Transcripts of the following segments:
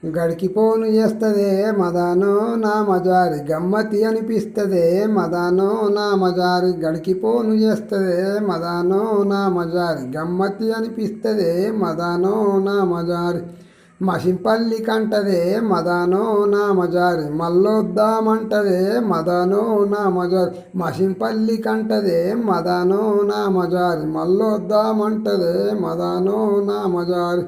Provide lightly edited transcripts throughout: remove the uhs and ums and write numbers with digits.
గడికిపోను చేస్తదే మదానో నా మజారి గమ్మతి అనిపిస్తదే మదానో నా మజారి గడికిపోను చేస్తదే మదానో నా మజారి గమ్మతి అనిపిస్తదే మదానో నా మజారి మసింపల్లి కంటదే మదానో నా మజారి మల్లొద్దామంటదే మదానో నా మజారి మసింపల్లి కంటదే మదానో నా మజారి మల్లొద్దామంటదే మదానో నా మజారి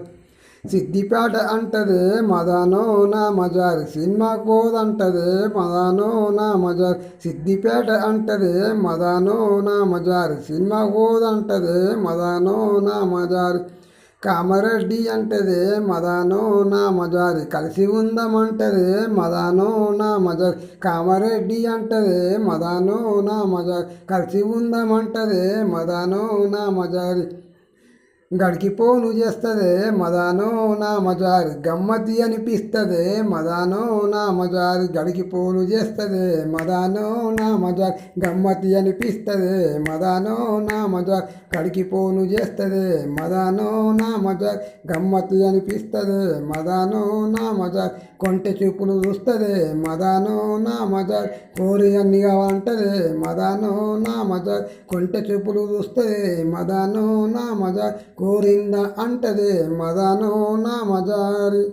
సిద్దిపేట అంటదే మదానో నా మజారి సినిమా కోదంటదే మదానో నా మజారి సిద్దిపేట అంటదే మదానో నా మజారి సినిమా కోదంటదే మదానో నా మజారి కామారెడ్డి అంటదే మదానో నా మజారి కలిసి ఉందామంటదే మదానో నా మజారి కామారెడ్డి అంటదే మదానో నా మజారి కలిసి ఉందామంటదే మదానో నా మజారి గడికిపోను చేస్తదే మదానో నా మజారి గమ్మతి అనిపిస్తదే మదానో నా మజారి గడికిపోను చేస్తదే మదానో నా మజారి గమ్మతి అనిపిస్తదే మదానో నా మజారి గడికిపోను చేస్తదే మదానో నా మజారి గమ్మతి అనిపిస్తదే మదానో నా మజారి కొంటె చూపులు చూస్తదే మదానో నా మజారి కోరి అన్ని కావాలంటదే మదానో నా మజారి కొంటె చూపులు చూస్తదే మదానో నా మజారి కోరింద అంటదే మదానో నా మజారి.